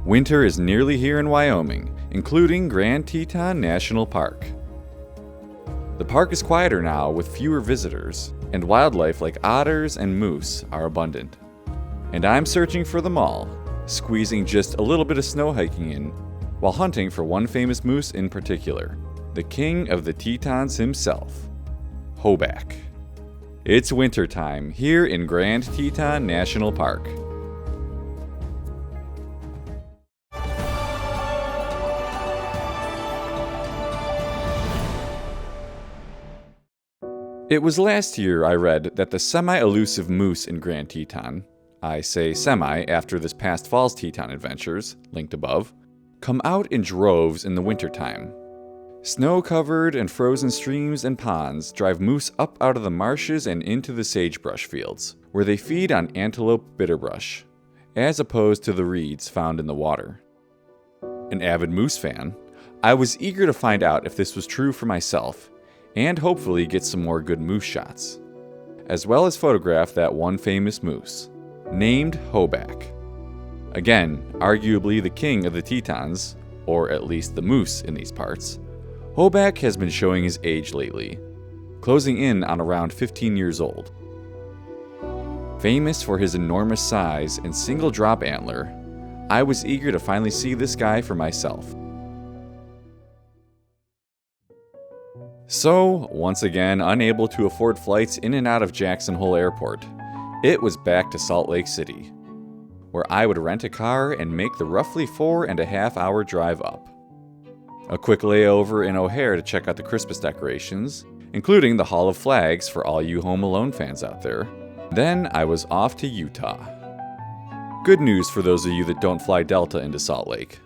Winter is nearly here in Wyoming, including Grand Teton National Park. The park is quieter now with fewer visitors, and wildlife like otters and moose are abundant. And I'm searching for them all, squeezing just a little bit of snow hiking in, while hunting for one famous moose in particular, the king of the Tetons himself, Hoback. It's wintertime here in Grand Teton National Park. It was last year I read that the semi-elusive moose in Grand Teton, I say semi after this past fall's Teton adventures, linked above, come out in droves in the wintertime. Snow-covered and frozen streams and ponds drive moose up out of the marshes and into the sagebrush fields, where they feed on antelope bitterbrush, as opposed to the reeds found in the water. An avid moose fan, I was eager to find out if this was true for myself, and hopefully get some more good moose shots, as well as photograph that one famous moose, named Hoback. Again, arguably the king of the Tetons, or at least the moose in these parts, Hoback has been showing his age lately, closing in on around 15 years old. Famous for his enormous size and single drop antler, I was eager to finally see this guy for myself. So, once again, unable to afford flights in and out of Jackson Hole Airport, it was back to Salt Lake City, where I would rent a car and make the roughly 4.5-hour drive up. A quick layover in O'Hare to check out the Christmas decorations, including the Hall of Flags for all you Home Alone fans out there. Then I was off to Utah. Good news for those of you that don't fly Delta into Salt Lake.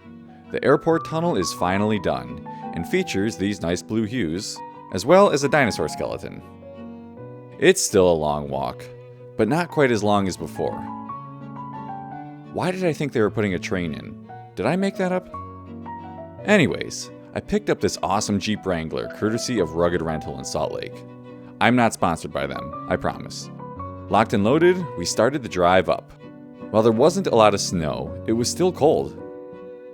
The airport tunnel is finally done and features these nice blue hues, as well as a dinosaur skeleton. It's still a long walk, but not quite as long as before. Why did I think they were putting a train in? Did I make that up? Anyways, I picked up this awesome Jeep Wrangler courtesy of Rugged Rental in Salt Lake. I'm not sponsored by them, I promise. Locked and loaded, we started the drive up. While there wasn't a lot of snow, it was still cold.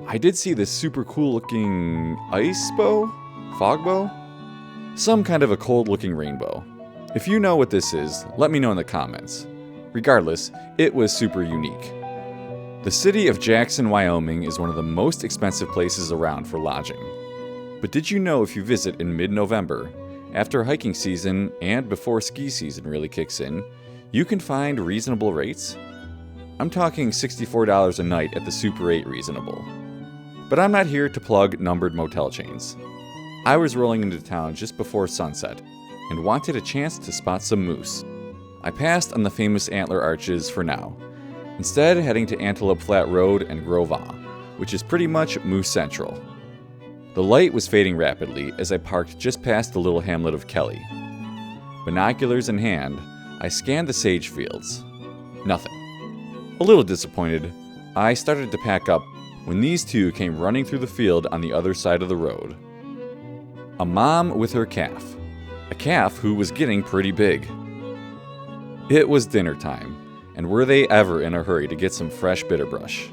I did see this super cool looking ice bow? Fog bow? Some kind of a cold looking rainbow. If you know what this is, let me know in the comments. Regardless, it was super unique. The city of Jackson, Wyoming is one of the most expensive places around for lodging. But did you know if you visit in mid-November, after hiking season and before ski season really kicks in, you can find reasonable rates? I'm talking $64 a night at the Super 8 Reasonable. But I'm not here to plug numbered motel chains. I was rolling into town just before sunset and wanted a chance to spot some moose. I passed on the famous antler arches for now, instead heading to Antelope Flat Road and Grove, which is pretty much Moose Central. The light was fading rapidly as I parked just past the little hamlet of Kelly. Binoculars in hand, I scanned the sage fields. Nothing. A little disappointed, I started to pack up when these two came running through the field on the other side of the road. A mom with her calf. A calf who was getting pretty big. It was dinner time, and were they ever in a hurry to get some fresh bitterbrush.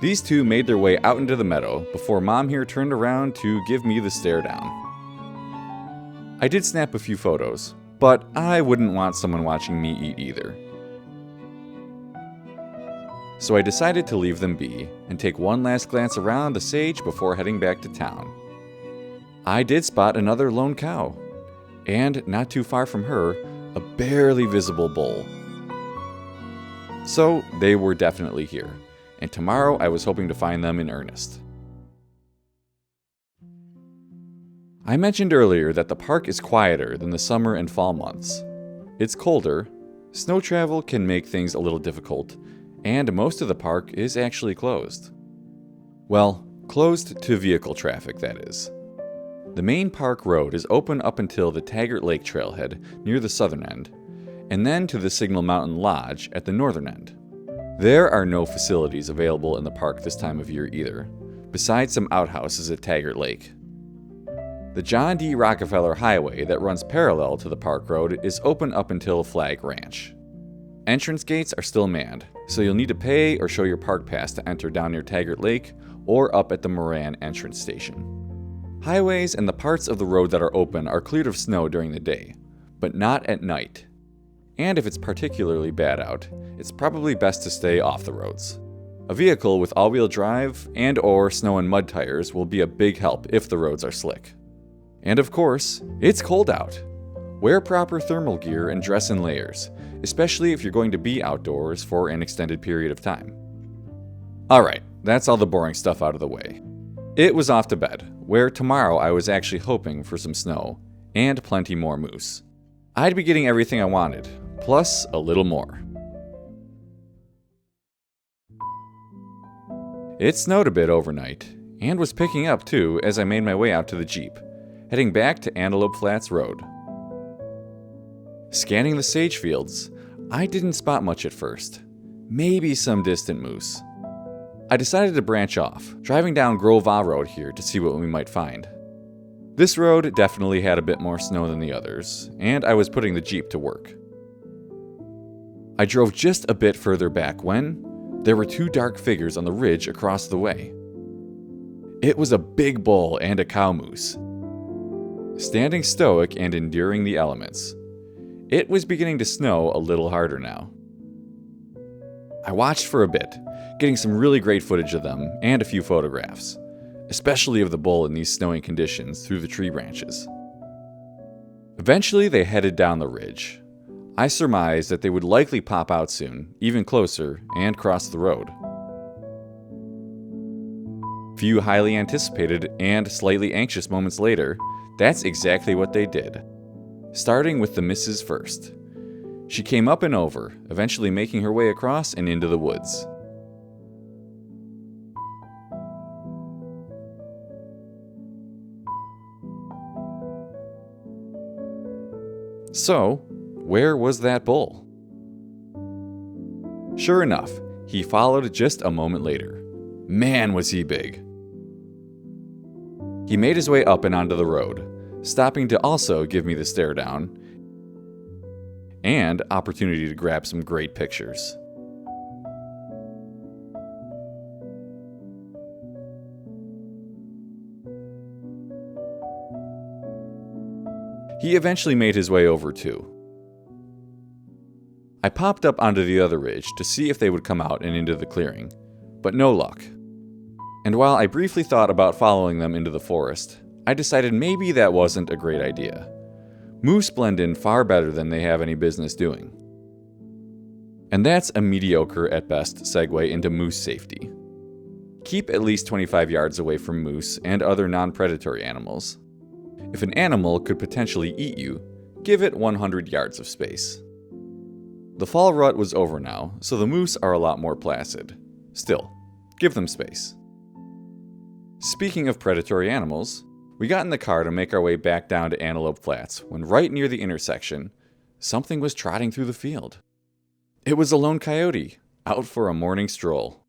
These two made their way out into the meadow before Mom here turned around to give me the stare down. I did snap a few photos, but I wouldn't want someone watching me eat either. So I decided to leave them be and take one last glance around the sage before heading back to town. I did spot another lone cow, and not too far from her, a barely visible bull. So they were definitely here, and tomorrow I was hoping to find them in earnest. I mentioned earlier that the park is quieter than the summer and fall months. It's colder, snow travel can make things a little difficult, and most of the park is actually closed. Well, closed to vehicle traffic, that is. The main park road is open up until the Taggart Lake trailhead near the southern end, and then to the Signal Mountain Lodge at the northern end. There are no facilities available in the park this time of year either, besides some outhouses at Taggart Lake. The John D. Rockefeller Highway that runs parallel to the park road is open up until Flag Ranch. Entrance gates are still manned, so you'll need to pay or show your park pass to enter down near Taggart Lake or up at the Moran entrance station. Highways and the parts of the road that are open are cleared of snow during the day, but not at night. And if it's particularly bad out, it's probably best to stay off the roads. A vehicle with all-wheel drive and/or snow and mud tires will be a big help if the roads are slick. And of course, it's cold out. Wear proper thermal gear and dress in layers, especially if you're going to be outdoors for an extended period of time. Alright, that's all the boring stuff out of the way. It was off to bed, where tomorrow I was actually hoping for some snow and plenty more moose. I'd be getting everything I wanted, plus a little more. It snowed a bit overnight, and was picking up too as I made my way out to the Jeep, heading back to Antelope Flats Road. Scanning the sage fields, I didn't spot much at first. Maybe some distant moose. I decided to branch off, driving down Grove Road here to see what we might find. This road definitely had a bit more snow than the others, and I was putting the Jeep to work. I drove just a bit further back when there were two dark figures on the ridge across the way. It was a big bull and a cow moose, standing stoic and enduring the elements. It was beginning to snow a little harder now. I watched for a bit, getting some really great footage of them and a few photographs, especially of the bull in these snowing conditions through the tree branches. Eventually they headed down the ridge. I surmised that they would likely pop out soon, even closer, and cross the road. Few highly anticipated and slightly anxious moments later, that's exactly what they did. Starting with the missus first. She came up and over, eventually making her way across and into the woods. So, where was that bull? Sure enough, he followed just a moment later. Man, was he big. He made his way up and onto the road, stopping to also give me the stare down and opportunity to grab some great pictures. He eventually made his way over too. I popped up onto the other ridge to see if they would come out and into the clearing, but no luck. And while I briefly thought about following them into the forest, I decided maybe that wasn't a great idea. Moose blend in far better than they have any business doing. And that's a mediocre at best segue into moose safety. Keep at least 25 yards away from moose and other non-predatory animals. If an animal could potentially eat you, give it 100 yards of space. The fall rut was over now, so the moose are a lot more placid. Still, give them space. Speaking of predatory animals, we got in the car to make our way back down to Antelope Flats when right near the intersection, something was trotting through the field. It was a lone coyote, out for a morning stroll.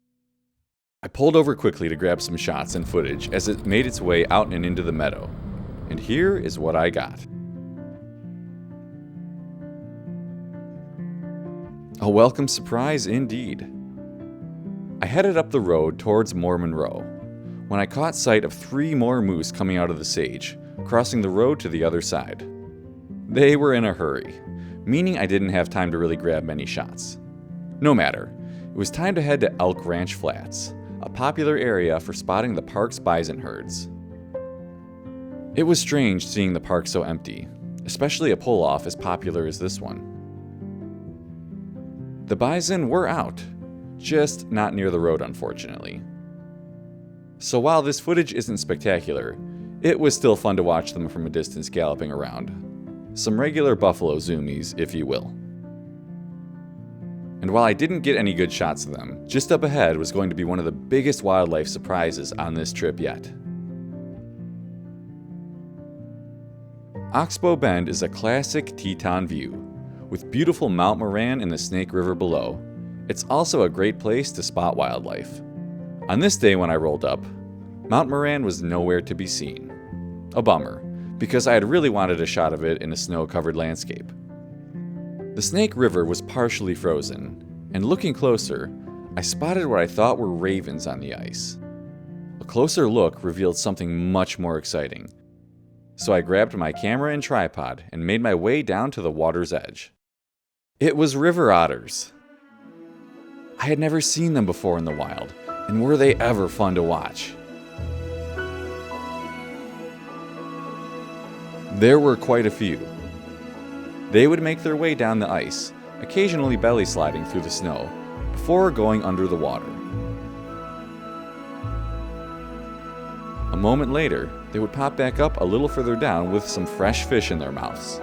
I pulled over quickly to grab some shots and footage as it made its way out and into the meadow. And here is what I got. A welcome surprise indeed. I headed up the road towards Moore Monroe when I caught sight of 3 more moose coming out of the sage, crossing the road to the other side. They were in a hurry, meaning I didn't have time to really grab many shots. No matter, it was time to head to Elk Ranch Flats, a popular area for spotting the park's bison herds. It was strange seeing the park so empty, especially a pull-off as popular as this one. The bison were out, just not near the road unfortunately. So while this footage isn't spectacular, it was still fun to watch them from a distance galloping around. Some regular buffalo zoomies, if you will. And while I didn't get any good shots of them, just up ahead was going to be one of the biggest wildlife surprises on this trip yet. Oxbow Bend is a classic Teton view, with beautiful Mount Moran and the Snake River below. It's also a great place to spot wildlife. On this day when I rolled up, Mount Moran was nowhere to be seen. A bummer, because I had really wanted a shot of it in a snow-covered landscape. The Snake River was partially frozen, and looking closer, I spotted what I thought were ravens on the ice. A closer look revealed something much more exciting, so I grabbed my camera and tripod and made my way down to the water's edge. It was river otters. I had never seen them before in the wild, and were they ever fun to watch. There were quite a few. They would make their way down the ice, occasionally belly sliding through the snow, before going under the water. A moment later, they would pop back up a little further down with some fresh fish in their mouths.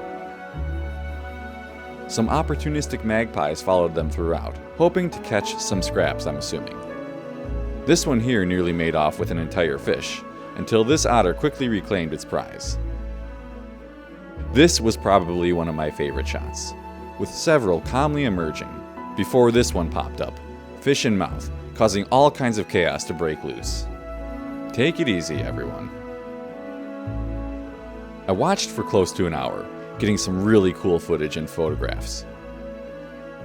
Some opportunistic magpies followed them throughout, hoping to catch some scraps, I'm assuming. This one here nearly made off with an entire fish, until this otter quickly reclaimed its prize. This was probably one of my favorite shots, with several calmly emerging, before this one popped up, fish in mouth, causing all kinds of chaos to break loose. Take it easy, everyone. I watched for close to an hour, getting some really cool footage and photographs.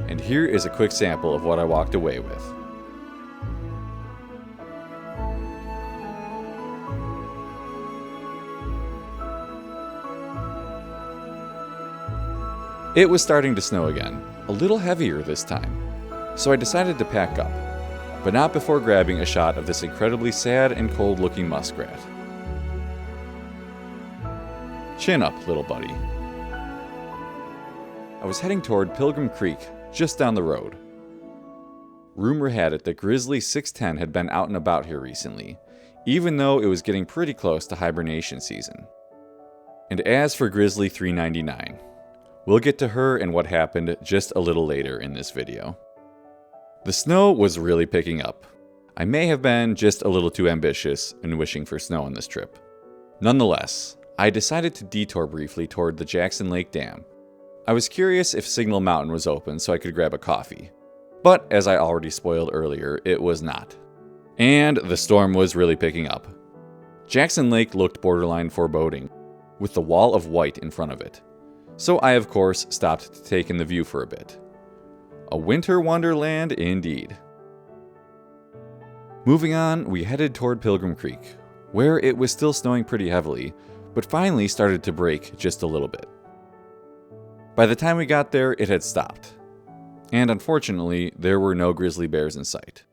And here is a quick sample of what I walked away with. It was starting to snow again, a little heavier this time, so I decided to pack up, but not before grabbing a shot of this incredibly sad and cold-looking muskrat. Chin up, little buddy. I was heading toward Pilgrim Creek, just down the road. Rumor had it that Grizzly 610 had been out and about here recently, even though it was getting pretty close to hibernation season. And as for Grizzly 399, we'll get to her and what happened just a little later in this video. The snow was really picking up. I may have been just a little too ambitious in wishing for snow on this trip. Nonetheless, I decided to detour briefly toward the Jackson Lake Dam. I was curious if Signal Mountain was open so I could grab a coffee. But as I already spoiled earlier, it was not. And the storm was really picking up. Jackson Lake looked borderline foreboding, with the wall of white in front of it. So I of course stopped to take in the view for a bit. A winter wonderland indeed. Moving on, we headed toward Pilgrim Creek, where it was still snowing pretty heavily, but finally started to break just a little bit. By the time we got there, it had stopped. And unfortunately, there were no grizzly bears in sight.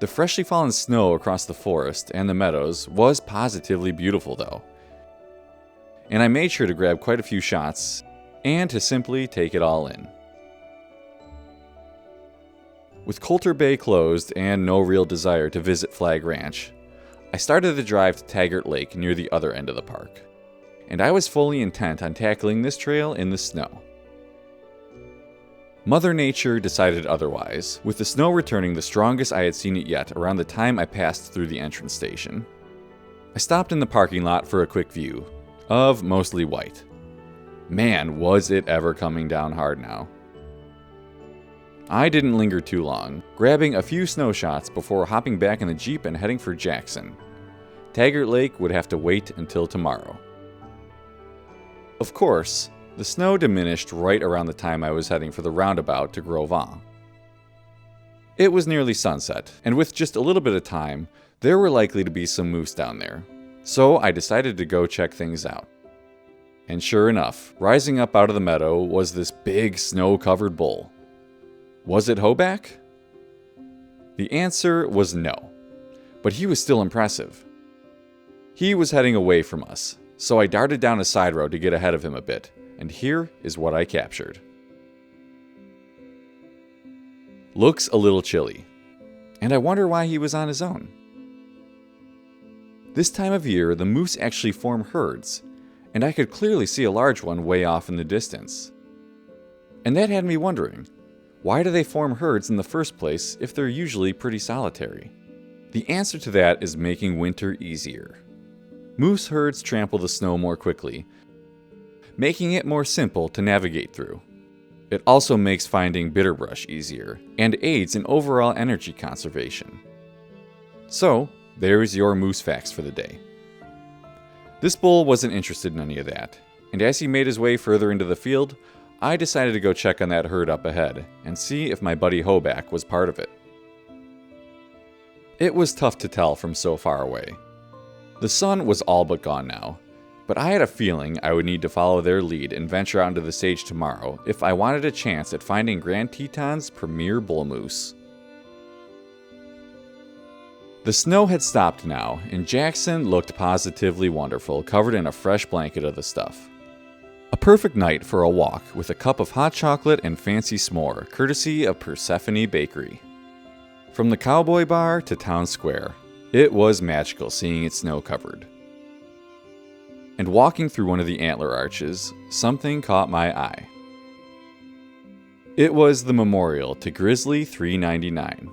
The freshly fallen snow across the forest and the meadows was positively beautiful though. And I made sure to grab quite a few shots and to simply take it all in. With Coulter Bay closed and no real desire to visit Flag Ranch, I started the drive to Taggart Lake near the other end of the park, and I was fully intent on tackling this trail in the snow. Mother Nature decided otherwise, with the snow returning the strongest I had seen it yet around the time I passed through the entrance station. I stopped in the parking lot for a quick view, of mostly white. Man, was it ever coming down hard now. I didn't linger too long, grabbing a few snow shots before hopping back in the Jeep and heading for Jackson. Taggart Lake would have to wait until tomorrow. Of course, the snow diminished right around the time I was heading for the roundabout to Gros Ventre. It was nearly sunset, and with just a little bit of time, there were likely to be some moose down there, so I decided to go check things out. And sure enough, rising up out of the meadow was this big snow-covered bull. Was it Hoback? The answer was no, but he was still impressive. He was heading away from us, so I darted down a side road to get ahead of him a bit, and here is what I captured. Looks a little chilly, and I wonder why he was on his own. This time of year, the moose actually form herds, and I could clearly see a large one way off in the distance. And that had me wondering, why do they form herds in the first place if they're usually pretty solitary? The answer to that is making winter easier. Moose herds trample the snow more quickly, making it more simple to navigate through. It also makes finding bitterbrush easier, and aids in overall energy conservation. So, there's your moose facts for the day. This bull wasn't interested in any of that, and as he made his way further into the field, I decided to go check on that herd up ahead and see if my buddy Hoback was part of it. It was tough to tell from so far away. The sun was all but gone now, but I had a feeling I would need to follow their lead and venture out into the sage tomorrow if I wanted a chance at finding Grand Teton's premier bull moose. The snow had stopped now, and Jackson looked positively wonderful, covered in a fresh blanket of the stuff. A perfect night for a walk with a cup of hot chocolate and fancy s'more, courtesy of Persephone Bakery. From the Cowboy Bar to Town Square, it was magical seeing it snow-covered. And walking through one of the antler arches, something caught my eye. It was the memorial to Grizzly 399.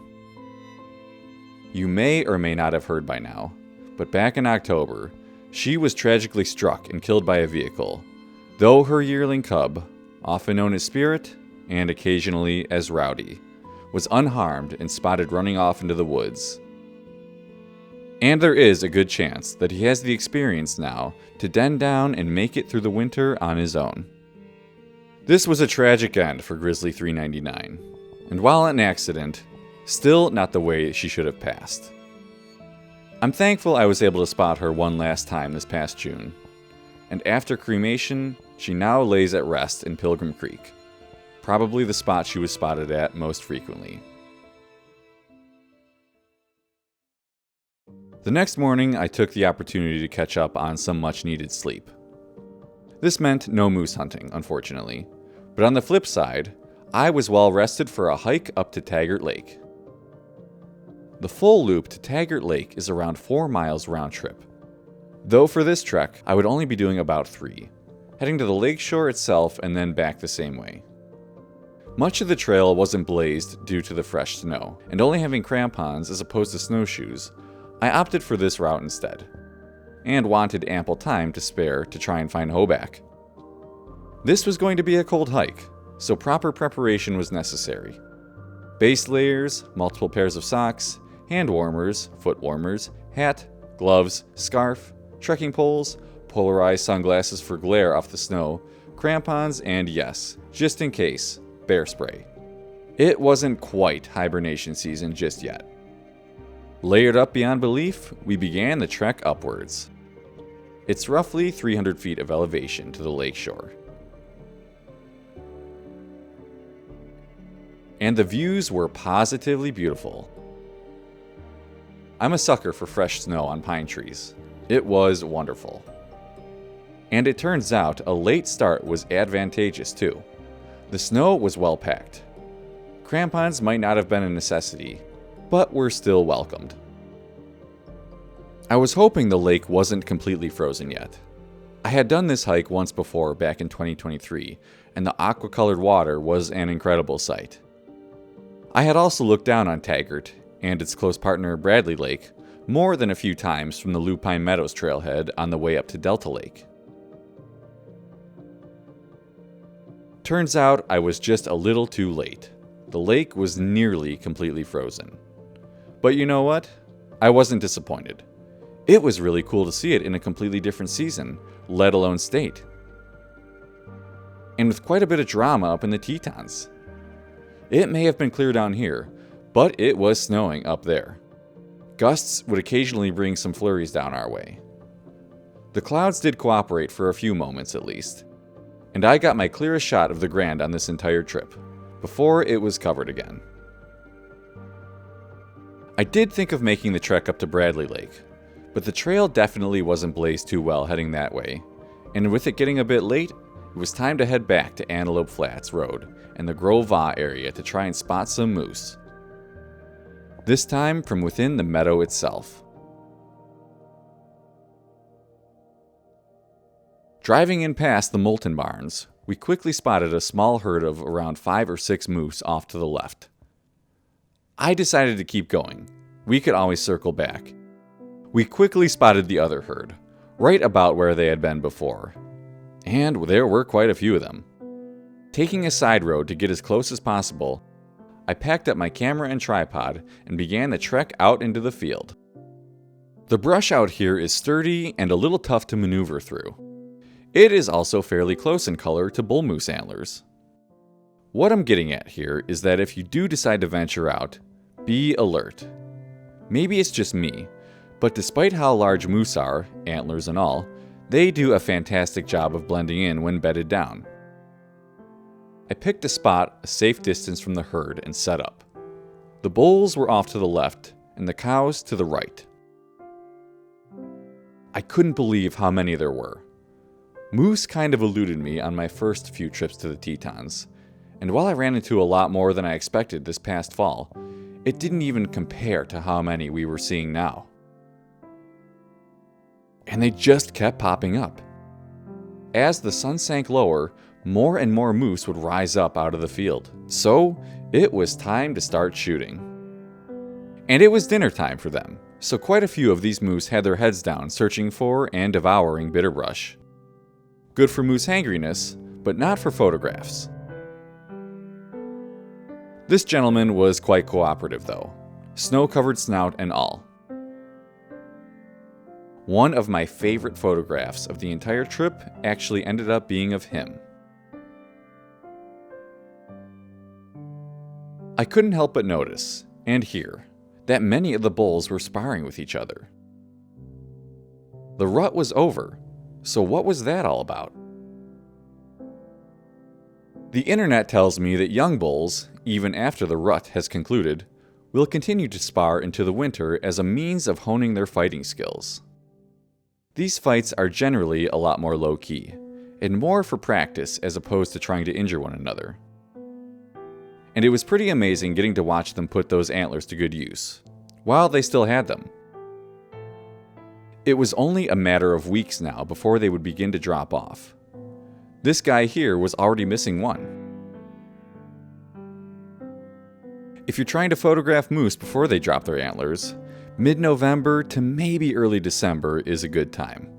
You may or may not have heard by now, but back in October, she was tragically struck and killed by a vehicle, though her yearling cub, often known as Spirit and occasionally as Rowdy, was unharmed and spotted running off into the woods. And there is a good chance that he has the experience now to den down and make it through the winter on his own. This was a tragic end for Grizzly 399, and while an accident, still not the way she should have passed. I'm thankful I was able to spot her one last time this past June, and after cremation, she now lays at rest in Pilgrim Creek, probably the spot she was spotted at most frequently. The next morning, I took the opportunity to catch up on some much-needed sleep. This meant no moose hunting, unfortunately, but on the flip side, I was well rested for a hike up to Taggart Lake. The full loop to Taggart Lake is around 4 miles round trip, though for this trek, I would only be doing about 3, heading to the lakeshore itself and then back the same way. Much of the trail wasn't blazed due to the fresh snow, and only having crampons as opposed to snowshoes, I opted for this route instead, and wanted ample time to spare to try and find Hoback. This was going to be a cold hike, so proper preparation was necessary. Base layers, multiple pairs of socks, hand warmers, foot warmers, hat, gloves, scarf, trekking poles, polarized sunglasses for glare off the snow, crampons, and yes, just in case, bear spray. It wasn't quite hibernation season just yet. Layered up beyond belief, we began the trek upwards. It's roughly 300 feet of elevation to the lakeshore. And the views were positively beautiful. I'm a sucker for fresh snow on pine trees. It was wonderful. And it turns out a late start was advantageous too. The snow was well packed. Crampons might not have been a necessity, but were still welcomed. I was hoping the lake wasn't completely frozen yet. I had done this hike once before back in 2023, and the aqua-colored water was an incredible sight. I had also looked down on Taggart and its close partner Bradley Lake more than a few times from the Lupine Meadows trailhead on the way up to Delta Lake. Turns out I was just a little too late. The lake was nearly completely frozen. But you know what? I wasn't disappointed. It was really cool to see it in a completely different season, let alone state. And with quite a bit of drama up in the Tetons. It may have been clear down here, but it was snowing up there. Gusts would occasionally bring some flurries down our way. The clouds did cooperate for a few moments at least, and I got my clearest shot of the Grand on this entire trip, before it was covered again. I did think of making the trek up to Bradley Lake, but the trail definitely wasn't blazed too well heading that way, and with it getting a bit late, it was time to head back to Antelope Flats Road and the Gros Va area to try and spot some moose. This time from within the meadow itself. Driving in past the Molten Barns, we quickly spotted a small herd of around 5 or 6 moose off to the left. I decided to keep going. We could always circle back. We quickly spotted the other herd, right about where they had been before. And there were quite a few of them. Taking a side road to get as close as possible, I packed up my camera and tripod and began the trek out into the field. The brush out here is sturdy and a little tough to maneuver through. It is also fairly close in color to bull moose antlers, What I'm getting at here is that if you do decide to venture out, be alert. Maybe it's just me, but despite how large moose are, antlers and all, they do a fantastic job of blending in when bedded down. I picked a spot a safe distance from the herd and set up. The bulls were off to the left and the cows to the right. I couldn't believe how many there were. Moose kind of eluded me on my first few trips to the Tetons, and while I ran into a lot more than I expected this past fall, it didn't even compare to how many we were seeing now. And they just kept popping up. As the sun sank lower, more and more moose would rise up out of the field, so it was time to start shooting. And it was dinner time for them, so quite a few of these moose had their heads down searching for and devouring bitterbrush. Good for moose hangriness, but not for photographs. This gentleman was quite cooperative though, snow-covered snout and all. One of my favorite photographs of the entire trip actually ended up being of him. I couldn't help but notice, and hear, that many of the bulls were sparring with each other. The rut was over, so what was that all about? The internet tells me that young bulls, even after the rut has concluded, will continue to spar into the winter as a means of honing their fighting skills. These fights are generally a lot more low-key, and more for practice as opposed to trying to injure one another. And it was pretty amazing getting to watch them put those antlers to good use, while they still had them. It was only a matter of weeks now before they would begin to drop off. This guy here was already missing one. If you're trying to photograph moose before they drop their antlers, mid-November to maybe early December is a good time.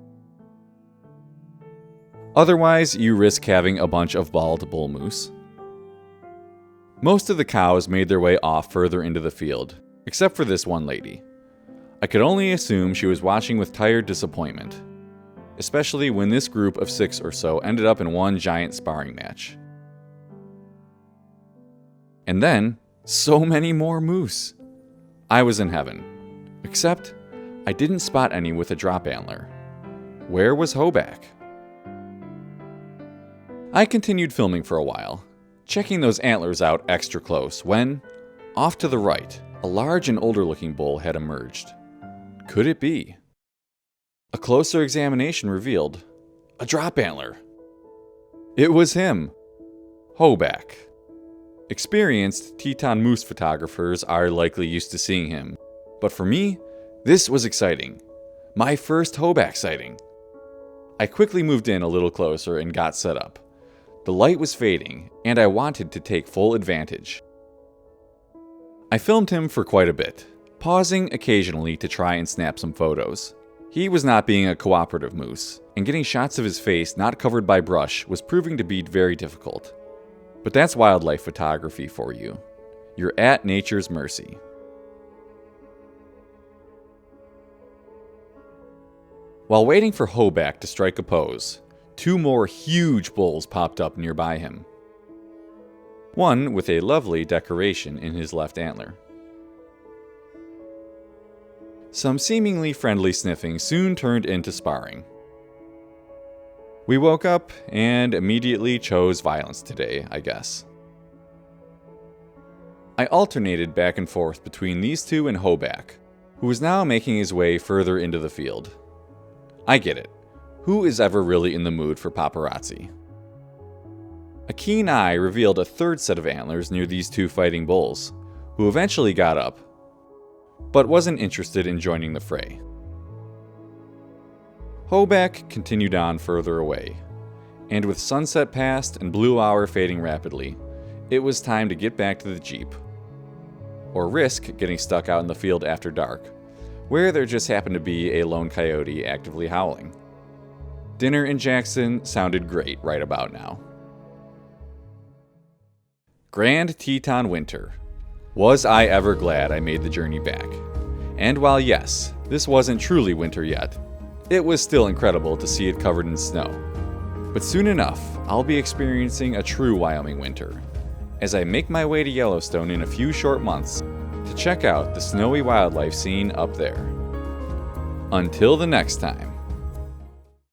Otherwise, you risk having a bunch of bald bull moose. Most of the cows made their way off further into the field, except for this one lady. I could only assume she was watching with tired disappointment, especially when this group of 6 or so ended up in one giant sparring match. And then, so many more moose. I was in heaven, except I didn't spot any with a drop antler. Where was Hoback? I continued filming for a while, checking those antlers out extra close when, off to the right, a large and older looking bull had emerged. Could it be? A closer examination revealed a drop antler. It was him, Hoback. Experienced Teton moose photographers are likely used to seeing him, but for me, this was exciting. My first Hoback sighting. I quickly moved in a little closer and got set up. The light was fading, and I wanted to take full advantage. I filmed him for quite a bit, pausing occasionally to try and snap some photos. He was not being a cooperative moose, and getting shots of his face not covered by brush was proving to be very difficult. But that's wildlife photography for you. You're at nature's mercy. While waiting for Hoback to strike a pose, 2 more huge bulls popped up nearby him. One with a lovely decoration in his left antler. Some seemingly friendly sniffing soon turned into sparring. We woke up and immediately chose violence today, I guess. I alternated back and forth between these two and Hoback, who was now making his way further into the field. I get it. Who is ever really in the mood for paparazzi? A keen eye revealed a third set of antlers near these 2 fighting bulls, who eventually got up, but wasn't interested in joining the fray. Hoback continued on further away, and with sunset past and blue hour fading rapidly, it was time to get back to the Jeep. Or risk getting stuck out in the field after dark, where there just happened to be a lone coyote actively howling. Dinner in Jackson sounded great right about now. Grand Teton winter. Was I ever glad I made the journey back? And while yes, this wasn't truly winter yet, it was still incredible to see it covered in snow. But soon enough, I'll be experiencing a true Wyoming winter. as I make my way to Yellowstone in a few short months to check out the snowy wildlife scene up there. Until the next time.